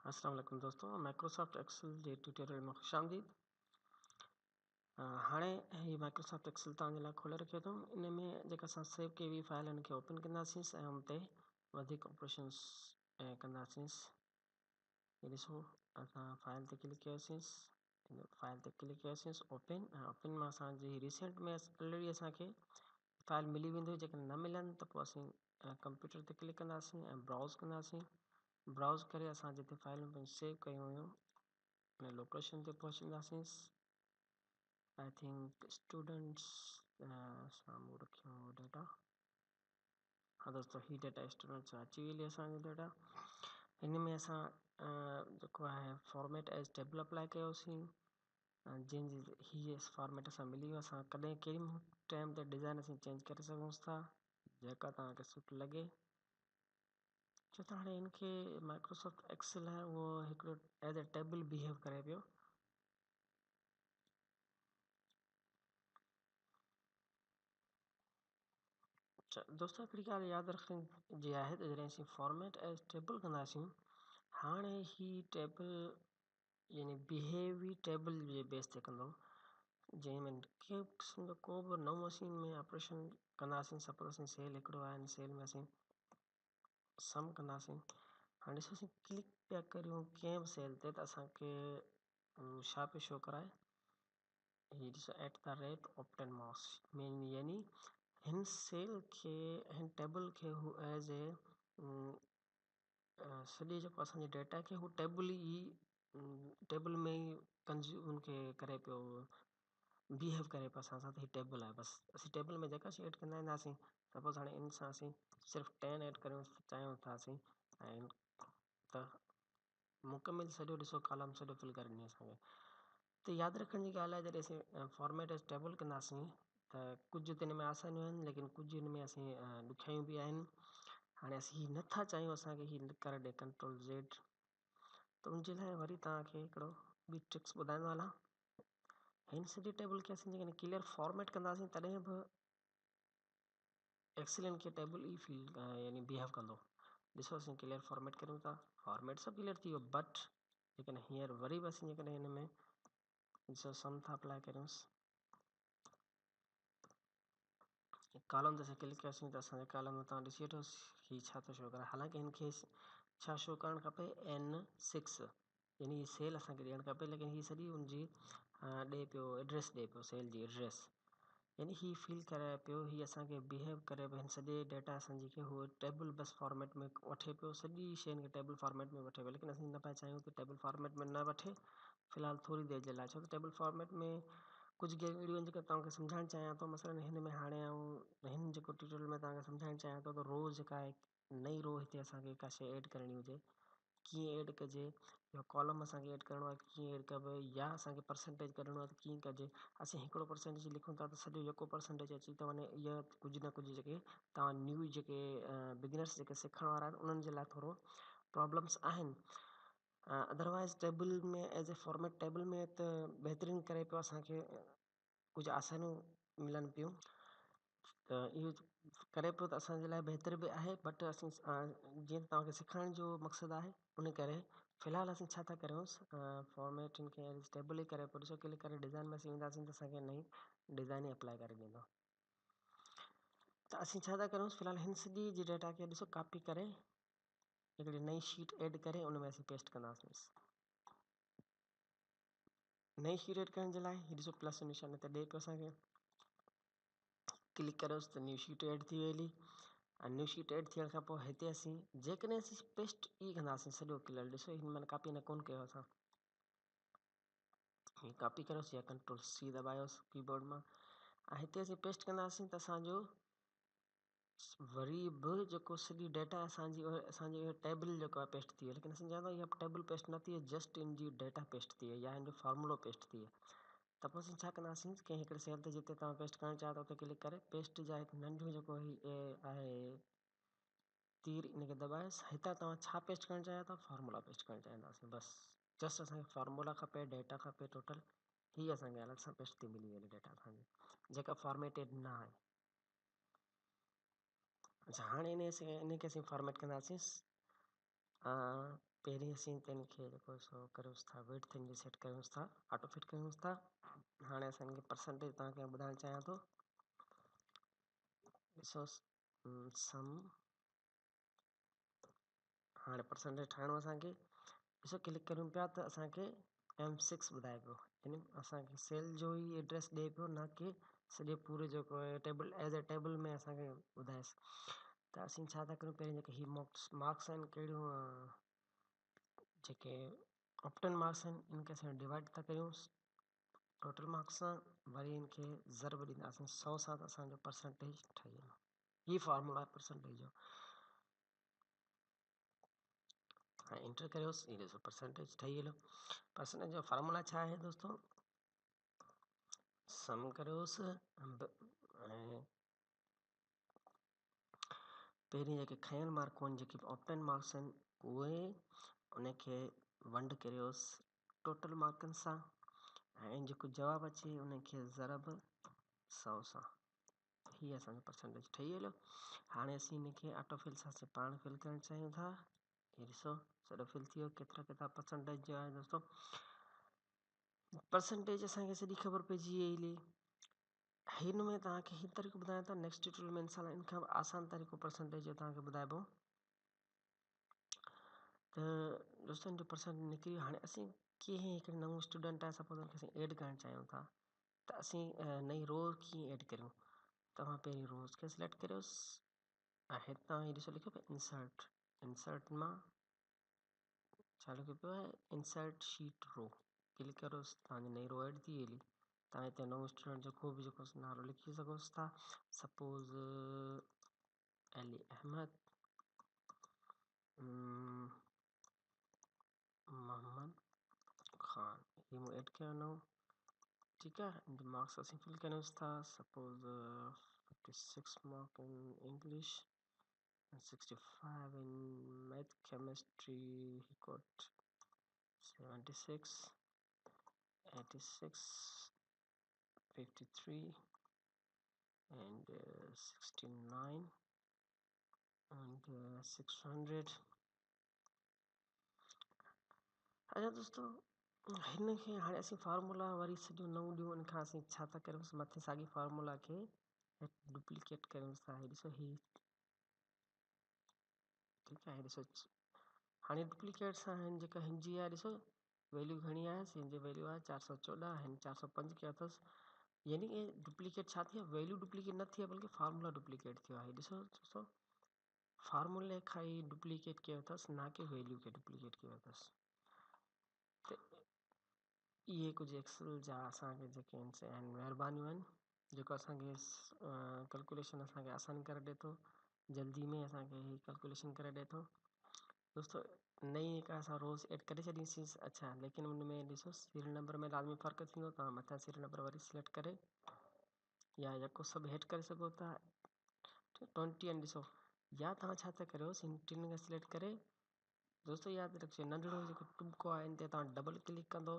अस्सलाम वालेकुम दोस्तों, माइक्रोसॉफ्ट एक्सेल जे ट्यूटोरियल में खुश आमदीद। हाणे ही माइक्रोसॉफ्ट एक्सेल तव्हांजे लाइ खोले रखियो अथऊं। इन में जेका असां सेव कई हुई फाइलनि खे ओपन कंदासीं ऐं उन ते वधीक ऑपरेशन्स कंदासीं। ये ॾिसो, असां फाइल ते क्लिक कयोसीं, फाइल ते क्लिक कयोसीं ओपन, ऐं ओपन में असांजी रिसेंट में ऑलरेडी असांखे फाइल मिली वेंदी। जेकॾहिं न मिलनि त पोइ असीं कंप्यूटर ते क्लिक कंदासीं ऐं ब्राउज़ कंदासीं। ब्राउज़ करे असां जिते फाइलूं पंहिंजी सेव कयूं हुयूं उन लोकेशन ते पहुचंदासीं। आई थिंक स्टूडेंट्स साम्हूं रखियो डेटा। हाँ दोस्तों, ही डेटा स्टूडेंट्स अची वेंदी असांजी डेटा। हिन में असां जेको आहे फॉर्मेट एज टेबल अप्लाई कयोसीं, जंहिंजी हीअ फॉर्मेट असां मिली वियो। असां कॾहिं कहिड़ी टाइम ते डिज़ाइन असीं चेंज करे सघूं था, जेका तव्हांखे सुठ लॻे। छो त हाणे इनखे माइक्रोसॉफ्ट एक्सेल है वो हिकिड़ो एज ए टेबल बिहेव करे पियो। दोस्तों, हिकिड़ी ॻाल्हि यादि रखण जी आहे त जॾहिं असीं फॉर्मेट एज टेबल कंदासीं, हाणे ही टेबल यानी बिहेव ई टेबल जे बेस ते कंदो, जंहिंमें कंहिं क़िस्म जो को बि नओं मशीन में ऑपरेशन कंदासीं। सपोज असीं सेल हिकिड़ो आहे, इन सेल में असीं सम कंदासीं। हाणे ॾिसो, असीं क्लिक पिया करियूं कंहिं बि सेल ते त असांखे छा पियो शो कराए, हीअ ॾिसो @ऑप्टेन माउस मेन, यानी हिन सेल खे, हिन टेबल खे हू एज ए सॼे जेको असांजे डेटा खे हू टेबल में ई कंज्यूम उनखे करे पियो, बिहेव करे पियो असां सां। त हीअ टेबल आहे। बसि असीं टेबल में जेका शइ एड कंदा वेंदासीं, सपोज हाणे इन सां असीं सिर्फ़ु 10 एड करूं चाहियूं था असीं, ऐं त मुकमिल सॼो ॾिसो कॉलम सॼो फिल करे ॾिनी असांखे। त यादि रखण जी ॻाल्हि आहे, जॾहिं असीं फॉर्मेट एज टेबल कंदासीं त कुझु त हिन में आसानियूं आहिनि, लेकिन कुझु हिन में असीं ॾुखियायूं बि आहिनि। हाणे असीं हीअ नथा चाहियूं असांखे हीअ करे ॾे कंट्रोल ज़ेड, त उनजे लाइ वरी तव्हांखे हिकिड़ो ॿी ट्रिक्स ॿुधाइण वाला। हिन सॼी टेबल खे असीं जेकॾहिं क्लियर फॉर्मेट कंदासीं तॾहिं बि एक्सेल खे टेबल ई फील यानी बिहेव कंदो। ॾिसो, असीं क्लियर फॉर्मेट करूं था, फॉर्मेट सभु क्लियर थी वियो, बट लेकिन हींअर वरी बि असीं जेकॾहिं हिन में ॾिसो सम था अप्लाई करियूंसि, कॉलम ते असीं क्लिक कयोसीं त असांजे कॉलम में तव्हां ॾिसी वठो हीअ छा थो शो करे। हालांकि हिनखे छा शो करणु खपे, N6, यानी हीअ सेल असांखे ॾियणु खपे, लेकिन हीअ सॼी हुनजी ॾे पियो, एड्रेस ॾे पियो, सेल जी एड्रेस। यानी हीअ फील कराए पियो, हीअ असांखे बिहेव करे पियो, हिन सॼे डेटा असांजी खे हूअ टेबल बस फॉर्मेट में वठे पियो, सॼी शयुनि खे टेबल फॉर्मेट में वठे पियो। लेकिन असीं न पिया चाहियूं कि टेबल फॉर्मेट में न वठे, फ़िलहाल थोरी देरि जे लाइ। छो त टेबल फॉर्मेट में कुझु ॻाल्हियूं आहिनि जेका तव्हांखे सम्झाइणु चाहियां थो। मसइलन हिन में हाणे हिन जेको ट्यूटोरियल में तव्हांखे सम्झाइणु चाहियां थो त रो जेका आहे, नई रो हिते असांखे का शइ एड करणी हुजे, कीअं एड कजे, या कॉलम असांखे एड करिणो आहे कीअं एड कबो, या असांखे परसेंटेज करिणो आहे त कीअं कजे। असीं हिकिड़ो परसेंटेज लिखूं था त सॼो जेको परसेंटेज अची थो वञे, इहा कुझु न कुझु जेके तव्हां न्यू जेके बिगिनर्स जेके सिखण वारा आहिनि उन्हनि जे लाइ थोरो प्रॉब्लम्स आहिनि। अदरवाइज़ टेबल में एज ए फॉर्मेट टेबल में त बहितरीनु करे पियो, असांखे कुझु आसानियूं मिलनि पियूं, त इहो करे पियो त असांजे लाइ बहितर बि आहे। बट असीं जीअं तव्हांखे सिखाइण जो मक़सदु आहे, उन करे फ़िलहालु असीं छा था करियूंसि, फॉर्मेट खे टेबल ई करे पियो। ॾिसो, क्लिक करे डिज़ाइन में असीं ईंदासीं त असांखे नई डिज़ाइन ई अप्लाई करे ॾींदो। त असीं छा था करियूंसि, फ़िलहालु हिन सॼी जी डेटा खे ॾिसो कॉपी करे हिकिड़ी नई शीट एड करे उन में असीं पेस्ट कंदासीं। नई शीट एड करण जे लाइ हीअ ॾिसो प्लस निशान ते ॾे पियो असांखे, क्लिक करियोसि त न्यू शीट एड थी वेंदी। ऐं न्यू शीट एड थियण खां पोइ हिते असीं जेकॾहिं असीं पेस्ट ई कंदासीं सॼो क्लियर, ॾिसो हिन महिल कॉपी न कोन कयो असां, हीअ कॉपी करियोसि या कंट्रोल C दॿायोसि कीबोर्ड मां, ऐं हिते असीं पेस्ट कंदासीं त असांजो वरी बि जेको सॼी डेटा असांजी टेबल जेको आहे पेस्ट थी वियो। लेकिन असीं चाहियूं था इहा टेबल पेस्ट न थी आहे, just in ji data paste थी आहे या इन जो फार्मूलो पेस्ट थी आहे। त पोइ असीं छा कंदासीं, कंहिं हिकिड़े सेल ते जिते तव्हां पेस्ट करणु चाहियो था उते क्लिक करे पेस्ट जा हिकु नंढो जेको आहे तीर, इनखे दॿायोसि। हितां तव्हां छा पेस्ट करणु चाहियो था, फार्मूला पेस्ट करणु चाहींदासीं। बसि जस्ट असांखे फार्मूला खपे, डेटा खपे टोटल, हीअ असांखे अलॻि सां पेस्ट थी मिली वेंदी डेटा असांजी, जेका फॉर्मेटेड न आहे। अच्छा, हाणे इनखे असीं फॉर्मेट कंदासीं पहिरीं असीं तिन खे जेको सो करियोसि था वेट थिंग जो सेट करियोसि था ऑटो फिट करियोसि था। हाणे असां हिनखे परसेंटेज तव्हांखे ॿुधाइणु चाहियां थो। ॾिसो सम हाणे परसेंटेज ठाहिणो असांखे। ॾिसो क्लिक करियूं पिया त असांखे M6 ॿुधाए पियो, यानी असांखे सेल जो ई एड्रेस ॾिए पियो, न कि सॼे पूरे जेको टेबल एज ए टेबल में असांखे ॿुधाएसि। त असीं छा था करियूं, पहिरीं जेके ही मार्क्स आहिनि कहिड़ियूं जेके ऑप्टन मार्क्स आहिनि इनखे असां डिवाइड था करियूं टोटल मार्क्स सां, वरी इनखे ज़रब ॾींदासीं 100 सां, त असांजो परसेंटेज ठही वेंदो। ही फॉर्मूला आहे परसेंटेज जो। हाणे इंटर करियोसि, ये ॾिसो परसेंटेज ठही वियो। परसेंटेज जो फार्मूला छा आहे दोस्तों, सम करियोसि ऐं पहिरीं जेके खयल मार्कूं आहिनि, जेके ऑप्टन मार्क्स आहिनि, उहे उनखे वंड करियोसि टोटल मार्कनि सां, ऐं जेको जवाबु अचे उनखे ज़रब 100 सां। ही असांजो परसेंटेज ठही वियो। हाणे असीं हिनखे ऑटो फिल सां पाण फिल करणु चाहियूं था। ये ॾिसो सॼो फिल थी वियो। केतिरा परसेंटेज जो आहे दोस्तों, परसेंटेज असांखे सॼी ख़बर पइजी वई। हिन में तव्हांखे ही तरीक़ो ॿुधायां था, नेक्स्ट ट्यूटोरियल में इंशाल्लाह इन खां आसान तरीक़ो परसेंटेज जो तव्हांखे ॿुधाइबो। त दोस्तों इन जो परसेंटेज निकिरी। हाणे असीं कीअं हिकिड़े नओं स्टूडेंट आहे, सपोज हुनखे असीं एड करणु चाहियूं था, त असीं नई रो कीअं एड करियूं। तव्हां पहिरीं रोज़ खे सिलेक्ट करियोसि ऐं हितां ही ॾिसो लिखियो पियो इंसर्ट। इंसर्ट मां छा लिखियो पियो आहे, इंसर्ट शीट रो। क्लिक करोसि, तव्हांजी नई रो एड थी वेंदी। तव्हां हिते नओं स्टूडेंट जेको बि जेको नालो लिखी सघोसि था, सपोज अली अहमद मोहम्मद खान, ही मूं एड कयो नओं। ठीकु आहे, इन जो मार्क्स असीं फिल करियोसि था, suppose 56 mark in English, 65 in math chemistry, he got 76, 86, 53 and 69 and 600। अच्छा दोस्तों, हिन खे हाणे असीं फार्मूला वरी सॼो नओं ॾियूं। इन खां असीं छा था करियूंसि, मथे साॻी फार्मूला खे डुप्लीकेट करियूंसि था। ही ॾिसो ही ठीकु आहे, ॾिसो हाणे डुप्लीकेट सां हिन जेका हिन जी आहे, ॾिसो वैल्यू घणी आहे, हिन जी वैल्यू आहे 414, हिन 405 कयो अथसि। यानी कि डुप्लीकेट छा थी आहे, वैल्यू डुप्लीकेट न थी आहे, बल्कि फार्मूला डुप्लीकेट थियो आहे। ॾिसो दोस्तों, फार्मूले खां ई डुप्लीकेट कयो अथसि, ना कि वैल्यू खे डुप्लीकेट कयो अथसि। त इहे कुझु एक्सेल जा असांखे जेके आहिनि महिरबानियूं आहिनि, जेको असांखे कैलकुलेशन असांखे आसानी करे ॾिए थो, जल्दी में असांखे ही कैलकुलेशन करे ॾिए थो। दोस्तों नई हिकु असां रोज़ एड करे छॾींसीं। अच्छा, लेकिन उन में ॾिसो सीरियल नंबर में लाज़मी फ़र्क़ु थींदो। तव्हां मथां सीरियल नंबर वरी सिलेक्ट करे या जेको सभु हेठि करे सघो था 20 आहिनि ॾिसो, या तव्हां छा था करियोसि, हिन टिनि खे सिलेक्ट करे दोस्तों यादि रखिजो, नंढिड़ो जेको टुको आहे इन ते तव्हां डबल क्लिक कंदो।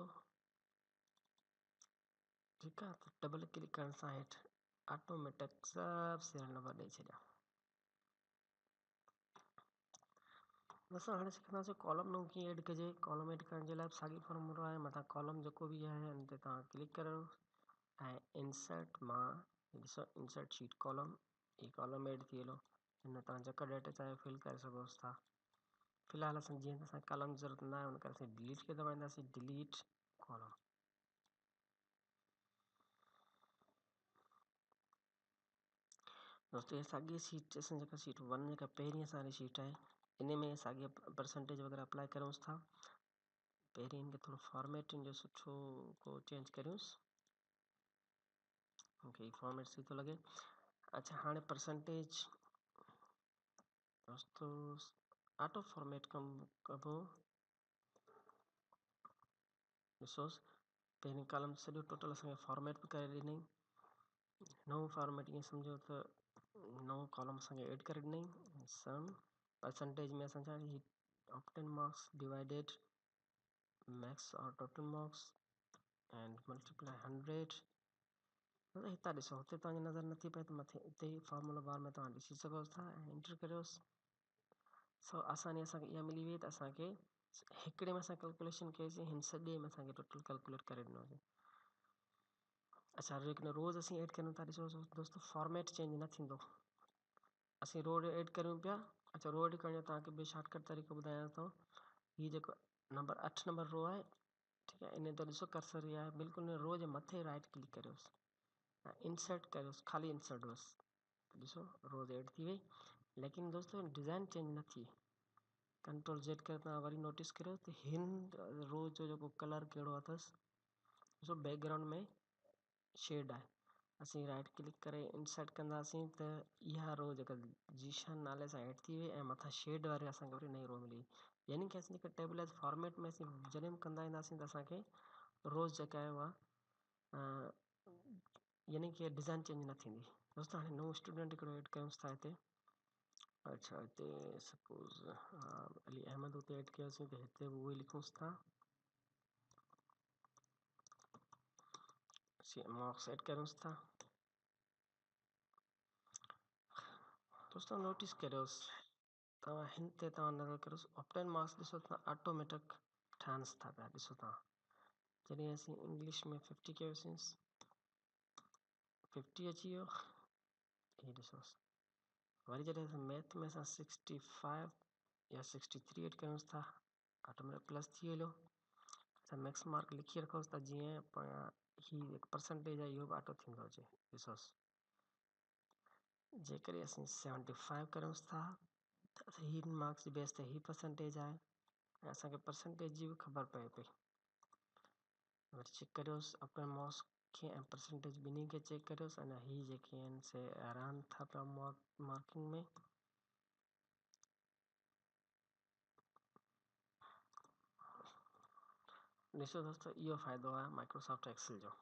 ठीकु आहे, त डबल क्लिक करण सां हेठि ऑटोमेटिक सभु सीरियल नंबर ॾेई छॾिया। दोस्तों हाणे सिखंदासीं कॉलम नओं कीअं एड कजे। कॉलम एड करण जे लाइ साॻी फॉर्मूला आहे, मथां कॉलम जेको बि आहे उन ते तव्हां क्लिक करो ऐं इंसर्ट मां ॾिसो इंसर्ट शीट कॉलम, ही कॉलम एड थी वियो। हिन में तव्हां जेका डेटा चाहियो फिल करे सघोसि था। फ़िलहाल असां जीअं असां कॉलम जी ज़रूरत न आहे, उन करे असीं डिलीट खे दबाईंदासीं, डिलीट कॉलम। दोस्तों ये साॻी शीट असां जेका शीट 1 जेका पहिरीं असांजी शीट आहे, इन में साॻी परसेंटेज वग़ैरह अप्लाई करूंसि था। पहिरीं इनखे थोरो फॉर्मेटिंग जो सुठो को चेंज करियूंसि, मूंखे फॉर्मेट सही थो लॻे। अच्छा, हाणे परसेंटेज दोस्तों ऑटो फॉर्मेट कबो। ॾिसोसि पहिरीं कॉलम सॼो टोटल असांखे फॉर्मेट बि करे ॾिनई। नओं फॉर्मेट ईअं सम्झो त नओं कॉलम असांखे एड करे ॾिनई। सम परसेंटेज में असां छा ऑप्टन मार्क्स डिवाइडेड मैक्स और टोटल मार्क्स एंड मल्टीप्लाई 100। हितां ॾिसो, हुते तव्हांजी नज़र नथी पए त मथे हिते ई फॉर्मूला बार में तव्हां ॾिसी सघो था ऐं एंटर करियोसि। सो आसानी असांखे इहा मिली वई त असांखे हिकिड़े में असां कैलकुलेशन कईसीं, हिन सॼे में असांखे टोटल कैलकुलेट करे ॾिनो हुजे। अच्छा जेकॾहिं रोज़ असीं ऐड कयूं था, ॾिसो दोस्तो फॉर्मेट चेंज न थींदो। असीं रोज़ ऐड करूं पिया। अच्छा रो ऐड करण जो तव्हांखे ॿियो शॉर्टकट तरीक़ो ॿुधायां थो। हीअ जेको नंबर 8 नंबर रो आहे, ठीकु आहे, इन ते ॾिसो कर्सर इहा आहे, बिल्कुलु रो जे मथे राइट क्लिक करियोसि ऐं इंसर्ट करियोसि, ख़ाली इंसर्ट बसि। ॾिसो रोज़ ऐड थी वई, लेकिन दोस्तो डिज़ाइन चेंज न थी। कंट्रोल जेड करे तव्हां वरी नोटिस करियो त हिन रो जो जेको कलर कहिड़ो अथसि, ॾिसो बैकग्राउंड में शेड आहे। असीं राइट क्लिक करे इंसर्ट कंदासीं त इहा रो जेका जीशन नाले सां ऐड थी वई ऐं मथां शेड वारे असांखे वरी नई रो मिली। यानी कि असीं जेका टेबल एज फॉर्मेट में असीं जॾहिं बि कंदा ईंदासीं त असांखे रोज़ जेका आहे उहा यानी कि डिज़ाइन चेंज न थींदी। दोस्तों हाणे नओं स्टूडेंट हिकिड़ो ऐड कयूंसि था हिते। अच्छा हिते सपोज़ अली अहमद हुते ऐड कयोसीं त हिते बि उहो ई लिखूंसि था, मार्क्स ऐड करूंसि था। दोस्तों नोटिस करियोसि, तव्हां हिन ते तव्हां नज़र करियोसि, ऑप्टेन मार्क्स ॾिसो तव्हां ऑटोमेटिक ठहनि था पिया। ॾिसो तव्हां जॾहिं असीं इंग्लिश में 50 कयोसीं, 50 अची वियो, हीअ ॾिसोसि। वरी जॾहिं असां मैथ में असां 65 या 63 ऐड कयूंसि था, ऑटोमेटिक प्लस थी वेंदो। असां मैक्स मार्क लिखी रखोसि था, जीअं हीअ हिकु परसेंटेज आहे, इहो बि ऑटो थींदो हुजे। ॾिसोसि जेकॾहिं असीं 75 करूंसि था त हीअ मार्क्स जी बेस ते हीअ परसेंटेज आहे ऐं असांखे परसेंटेज जी बि ख़बर पए पई। वरी चेक करियोसि अपने मार्क्स खे ऐं परसेंटेज ॿिन्ही खे चेक करियोसि। अञा हीअ जेके आहिनि से हैरान था पिया मार्किंग में। ॾिसो दोस्तों इहो फ़ाइदो आहे माइक्रोसॉफ्ट एक्सेल जो।